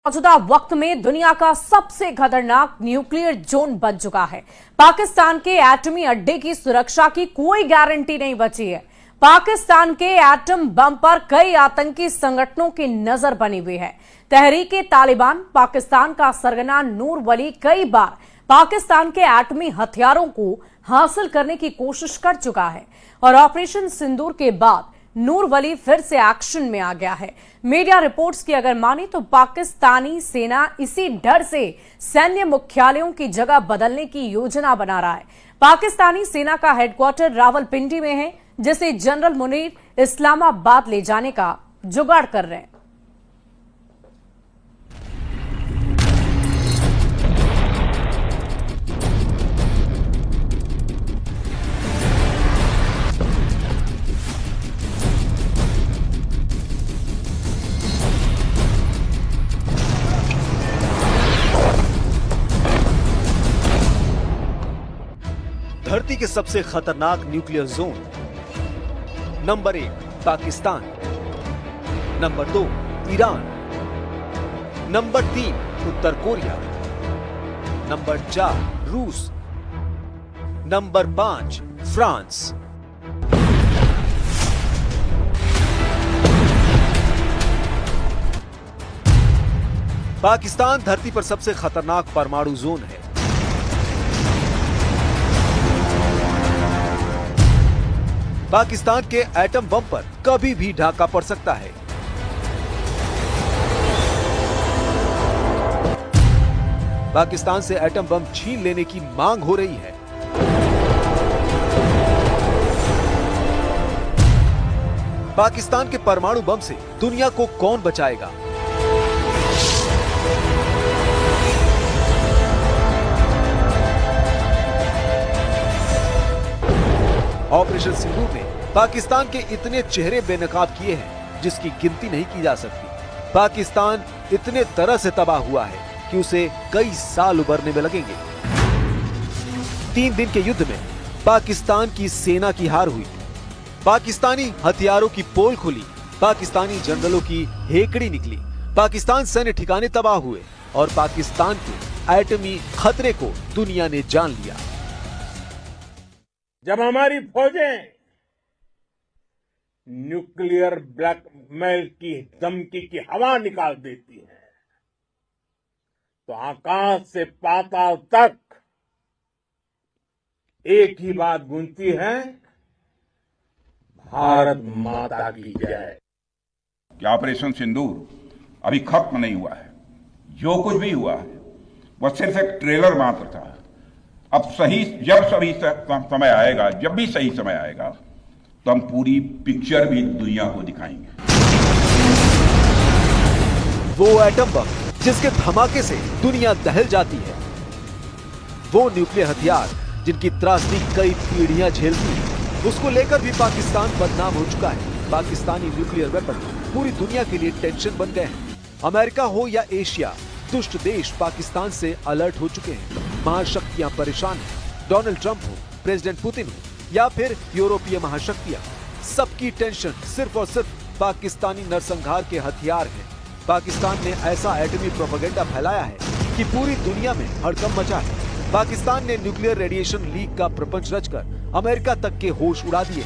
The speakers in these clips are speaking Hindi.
मौजूदा वक्त में दुनिया का सबसे खतरनाक न्यूक्लियर जोन बन चुका है। पाकिस्तान के एटमी अड्डे की सुरक्षा की कोई गारंटी नहीं बची है। पाकिस्तान के एटम बम पर कई आतंकी संगठनों की नजर बनी हुई है। तहरीके तालिबान पाकिस्तान का सरगना नूर वली कई बार पाकिस्तान के एटमी हथियारों को हासिल करने की कोशिश कर चुका है और ऑपरेशन सिंदूर के बाद नूर वली फिर से एक्शन में आ गया है। मीडिया रिपोर्ट्स की अगर माने तो पाकिस्तानी सेना इसी डर से सैन्य मुख्यालयों की जगह बदलने की योजना बना रहा है। पाकिस्तानी सेना का हेडक्वार्टर रावलपिंडी में है, जिसे जनरल मुनीर इस्लामाबाद ले जाने का जुगाड़ कर रहे हैं। धरती के सबसे खतरनाक nuclear zone. Number 1 Pakistan, number 2 Iran, number 3 उत्तर कोरिया, नंबर 4 रूस, नंबर 5 फ्रांस। पाकिस्तान धरती पर सबसे खतरनाक परमाणु जोन है। पाकिस्तान के एटम बम पर कभी भी ढाका पड़ सकता है। पाकिस्तान से एटम बम छीन लेने की मांग हो रही है। पाकिस्तान के परमाणु बम से दुनिया को कौन बचाएगा? ऑपरेशन सिंदूर ने पाकिस्तान के इतने चेहरे बेनकाब किए हैं जिसकी गिनती नहीं की जा सकती। पाकिस्तान इतने तरह से तबाह हुआ है कि उसे कई साल उबरने में लगेंगे। 3 दिन के युद्ध में पाकिस्तान की सेना की हार हुई, पाकिस्तानी हथियारों की पोल खुली, पाकिस्तानी जनरलों की हेकड़ी निकली, पाकिस्तान सैन्य ठिकाने तबाह हुए और पाकिस्तान के एटमी खतरे को दुनिया ने जान लिया। जब हमारी फौजें न्यूक्लियर ब्लैकमेल की धमकी की हवा निकाल देती हैं, तो आकाश से पाताल तक एक ही बात गूंजती है, भारत माता की जय। कि ऑपरेशन सिंदूर अभी खत्म नहीं हुआ है। जो कुछ भी हुआ है वह सिर्फ एक ट्रेलर मात्र था। अब जब समय आएगा, जब भी सही समय आएगा, तो हम पूरी पिक्चर भी दुनिया को दिखाएंगे। वो एटम बम जिसके धमाके से दुनिया दहल जाती है, वो न्यूक्लियर हथियार जिनकी त्रासदी कई पीढ़ियां झेलती है, उसको लेकर भी पाकिस्तान बदनाम हो चुका है। पाकिस्तानी न्यूक्लियर वेपन पूरी दुनिया के लिए टेंशन बन गए हैं। अमेरिका हो या एशिया, दुष्ट देश पाकिस्तान से अलर्ट हो चुके हैं। महाशक्तियां परेशान हैं। डोनाल्ड ट्रंप हो, प्रेसिडेंट पुतिन हो या फिर यूरोपीय महाशक्तियां, सबकी टेंशन सिर्फ और सिर्फ पाकिस्तानी नरसंहार के हथियार हैं। पाकिस्तान ने ऐसा एटमी प्रोपेगेंडा फैलाया है कि पूरी दुनिया में हड़कंप मचा है। पाकिस्तान ने न्यूक्लियर रेडिएशन लीक का प्रपंच रचकर अमेरिका तक के होश उड़ा दिए।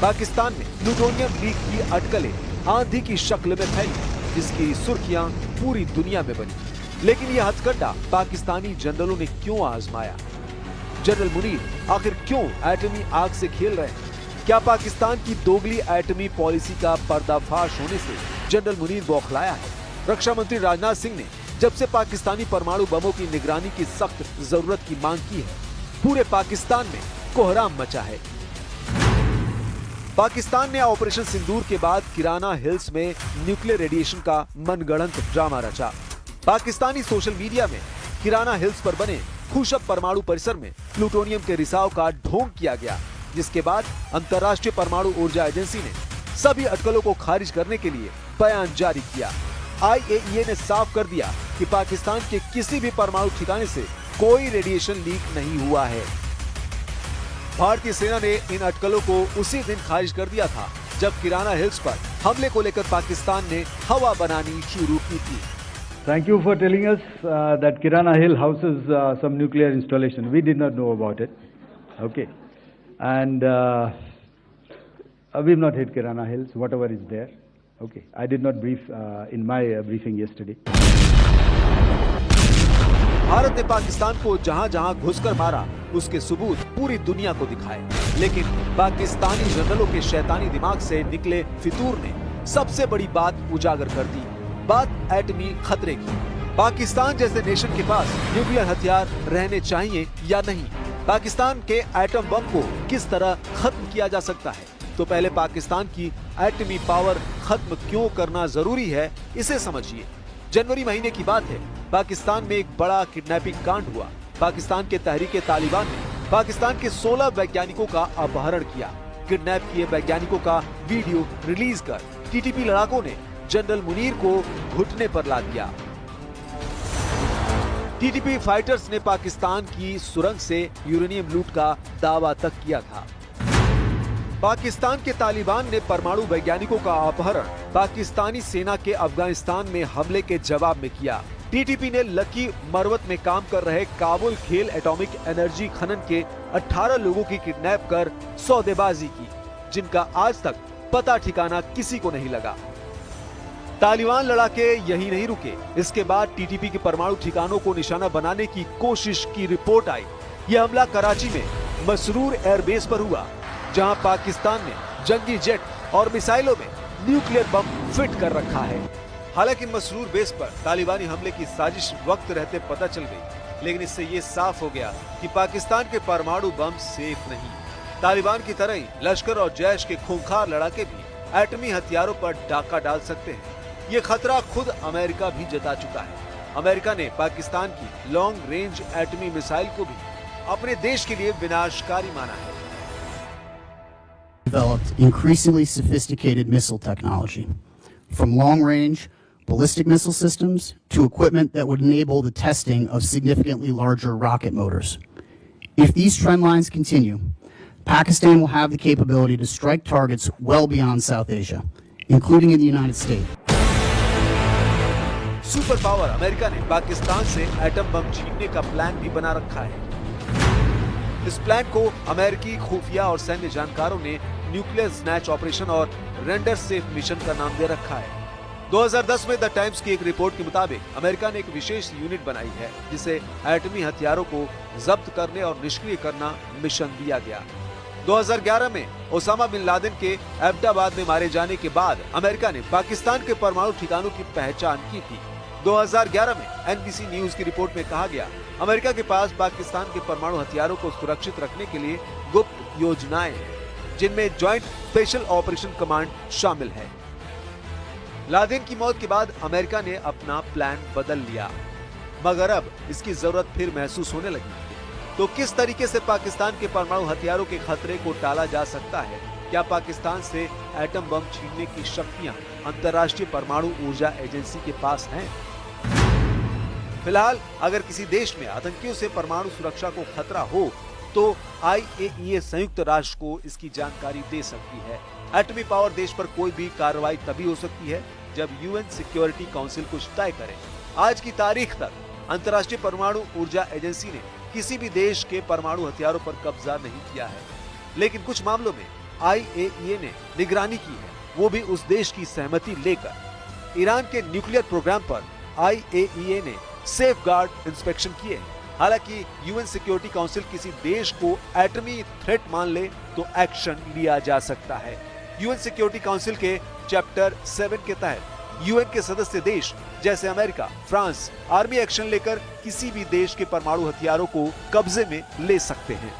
पाकिस्तान में प्लूटोनियम लीक की अटकलें आंधी की शक्ल में फैली, जिसकी सुर्खियां पूरी दुनिया में बनी। लेकिन यह हथकंडा पाकिस्तानी जनरलों ने क्यों आजमाया? जनरल मुनीर आखिर क्यों एटमी आग से खेल रहे हैं? क्या पाकिस्तान की दोगली एटमी पॉलिसी का पर्दाफाश होने से जनरल मुनीर बौखलाया है? रक्षा मंत्री राजनाथ सिंह ने जब से पाकिस्तानी परमाणु बमों की निगरानी की सख्त जरूरत की मांग की है, पूरे पाकिस्तान में कोहराम मचा है। पाकिस्तान ने ऑपरेशन सिंदूर के बाद किराना हिल्स में न्यूक्लियर रेडिएशन का मनगढ़ंत ड्रामा रचा। पाकिस्तानी सोशल मीडिया में किराना हिल्स पर बने खुशब परमाणु परिसर में प्लूटोनियम के रिसाव का ढोंग किया गया, जिसके बाद अंतर्राष्ट्रीय परमाणु ऊर्जा एजेंसी ने सभी अटकलों को खारिज करने के लिए बयान जारी किया। IAEA ने साफ कर दिया कि पाकिस्तान के किसी भी परमाणु ठिकाने से कोई रेडिएशन लीक नहीं हुआ है। भारतीय सेना ने इन अटकलों को उसी दिन खारिज कर दिया था जब किराना हिल्स पर हमले को लेकर पाकिस्तान ने हवा बनानी शुरू की थी। Thank you for telling us that Kirana Hill houses some nuclear installation. We did not know about it. Okay. And we've not hit Kirana Hills, whatever is there. Okay. I did not brief in my briefing yesterday. Bharat ने पाकिस्तान को जहां जहां घुसकर मारा उसके सबूत पूरी दुनिया को दिखाए, लेकिन पाकिस्तानी जनरलों के शैतानी दिमाग से निकले फितूर ने सबसे बड़ी बात उजागर कर दी, बात एटमी खतरे की। पाकिस्तान जैसे नेशन के पास न्यूक्लियर हथियार रहने चाहिए या नहीं, पाकिस्तान के एटम बम को किस तरह खत्म किया जा सकता है, तो पहले पाकिस्तान की एटमी पावर खत्म क्यों करना जरूरी है, इसे समझिए। जनवरी महीने की बात है, पाकिस्तान में एक बड़ा किडनैपिंग कांड हुआ। पाकिस्तान के तहरीके तालिबान ने पाकिस्तान के 16 वैज्ञानिकों का अपहरण किया। किडनैप किए वैज्ञानिकों का वीडियो रिलीज कर टीटीपी लड़ाकों ने जनरल मुनीर को घुटने पर ला दिया। टीटीपी फाइटर्स ने पाकिस्तान की सुरंग से यूरेनियम लूट का दावा तक किया था। पाकिस्तान के तालिबान ने परमाणु वैज्ञानिकों का अपहरण पाकिस्तानी सेना के अफगानिस्तान में हमले के जवाब में किया। टीटीपी ने लकी मरवत में काम कर रहे काबुल खेल एटॉमिक एनर्जी खनन के 18 लोगों की किडनैप कर सौदेबाजी की, जिनका आज तक पता ठिकाना किसी को नहीं लगा। तालिबान लड़ाके यही नहीं रुके, इसके बाद टीटीपी के परमाणु ठिकानों को निशाना बनाने की कोशिश की रिपोर्ट आई। यह हमला कराची में मसरूर एयरबेस पर हुआ, जहां पाकिस्तान ने जंगी जेट और मिसाइलों में न्यूक्लियर बम फिट कर रखा है। हालांकि मसरूर बेस पर तालिबानी हमले की साजिश वक्त रहते पता चल गई, लेकिन इससे ये साफ हो गया कि पाकिस्तान के परमाणु बम सेफ नहीं। तालिबान की तरह ही लश्कर और जैश के खूंखार लड़ाके भी एटमी हथियारों पर डाका डाल सकते हैं। ये खतरा खुद अमेरिका भी जता चुका है। अमेरिका ने पाकिस्तान की लॉन्ग रेंज एटमी मिसाइल को भी अपने देश के लिए विनाशकारी माना है। Developed increasingly sophisticated missile technology, from long-range ballistic missile systems to equipment that would enable the testing of significantly larger rocket motors. If these trend lines continue, Pakistan will have the capability to strike targets well beyond South Asia, including in the United States. Super power America ने पाकिस्तान से एटम बम छीनने का प्लान भी बना रखा है। इस प्लान को अमेरिकी खुफिया और सैन्य जानकारों ने न्यूक्लियर स्नैच ऑपरेशन और रेंडर सेफ मिशन का नाम दे रखा है। 2010 में द टाइम्स की एक रिपोर्ट के मुताबिक अमेरिका ने एक विशेष यूनिट बनाई है, जिसे एटमी हथियारों को जब्त करने और निष्क्रिय करना मिशन दिया गया। 2011 में ओसामा बिन लादेन के एबटाबाद में मारे जाने के बाद अमेरिका ने पाकिस्तान के परमाणु ठिकानों की पहचान की थी। 2011 में एनबीसी न्यूज की रिपोर्ट में कहा गया, अमेरिका के पास पाकिस्तान के परमाणु हथियारों को सुरक्षित रखने के लिए गुप्त योजनाएं हैं, जिनमें ज्वाइंट स्पेशल ऑपरेशन कमांड शामिल है। लादेन की मौत के बाद अमेरिका ने अपना प्लान बदल लिया, मगर अब इसकी जरूरत फिर महसूस होने लगी। तो किस तरीके से पाकिस्तान के परमाणु हथियारों के खतरे को टाला जा सकता है? क्या पाकिस्तान से एटम बम छीनने की शक्तियां अंतर्राष्ट्रीय परमाणु ऊर्जा एजेंसी के पास हैं? फिलहाल अगर किसी देश में आतंकियों से परमाणु सुरक्षा को खतरा हो, तो IAEA संयुक्त राष्ट्र को इसकी जानकारी दे सकती है। एटमी पावर देश पर कोई भी कार्रवाई तभी हो सकती है जब UN सिक्योरिटी काउंसिल कुछ तय करे। आज की तारीख तक अंतर्राष्ट्रीय परमाणु ऊर्जा एजेंसी ने किसी भी देश के परमाणु हथियारों पर कब्जा नहीं किया है, लेकिन कुछ मामलों में IAEA ने निगरानी की है, वो भी उस देश की सहमति लेकर। ईरान के न्यूक्लियर प्रोग्राम पर IAEA ने सेफगार्ड इंस्पेक्शन किए हैं। हालांकि UN सिक्योरिटी काउंसिल किसी देश को एटमी थ्रेट मान ले तो एक्शन लिया जा सकता है। UN सिक्योरिटी काउंसिल के चैप्टर 7 के तहत UN के सदस्य देश जैसे अमेरिका, फ्रांस आर्मी एक्शन लेकर किसी भी देश के परमाणु हथियारों को कब्जे में ले सकते हैं।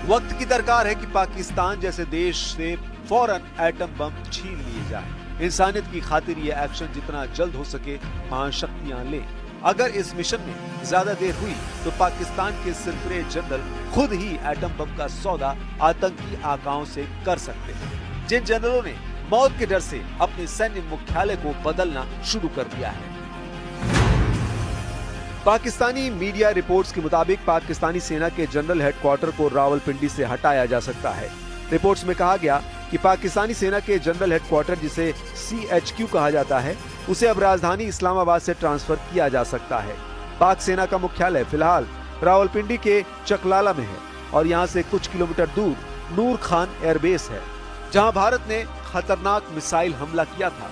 वक्त की दरकार है कि पाकिस्तान जैसे देश से फौरन एटम बम छीन लिए जाए। इंसानियत की खातिर ये एक्शन जितना जल्द हो सके महाशक्तियां लें। अगर इस मिशन में ज्यादा देर हुई तो पाकिस्तान के सरबराह जनरल खुद ही एटम बम का सौदा आतंकी आकाओं से कर सकते हैं, जिन जनरलों ने मौत के डर से अपने सैन्य मुख्यालय को बदलना शुरू कर दिया है। पाकिस्तानी मीडिया रिपोर्ट्स के मुताबिक पाकिस्तानी सेना के जनरल हेडक्वार्टर को रावलपिंडी से हटाया जा सकता है। रिपोर्ट्स में कहा गया कि पाकिस्तानी सेना के जनरल हेडक्वार्टर, जिसे CHQ कहा जाता है, उसे अब राजधानी इस्लामाबाद से ट्रांसफर किया जा सकता है। पाक सेना का मुख्यालय फिलहाल रावलपिंडी के चकलाला में है और यहाँ से कुछ किलोमीटर दूर नूर खान एयरबेस है, जहाँ भारत ने खतरनाक मिसाइल हमला किया था।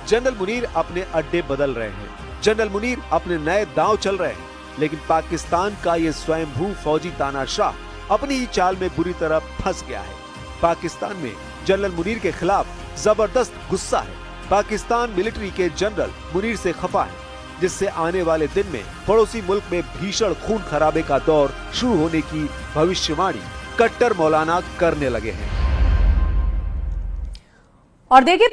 जनरल मुनीर अपने अड्डे बदल रहे हैं, जनरल मुनीर अपने नए दांव चल रहे हैं, लेकिन पाकिस्तान का ये स्वयंभू फौजी तानाशाह अपनी ही चाल में बुरी तरह फंस गया है। पाकिस्तान में जनरल मुनीर के खिलाफ जबरदस्त गुस्सा है। पाकिस्तान मिलिट्री के जनरल मुनीर से खफा है, जिससे आने वाले दिन में पड़ोसी मुल्क में भीषण खून खराबे का दौर शुरू होने की भविष्यवाणी कट्टर मौलाना करने लगे हैं। और देखिए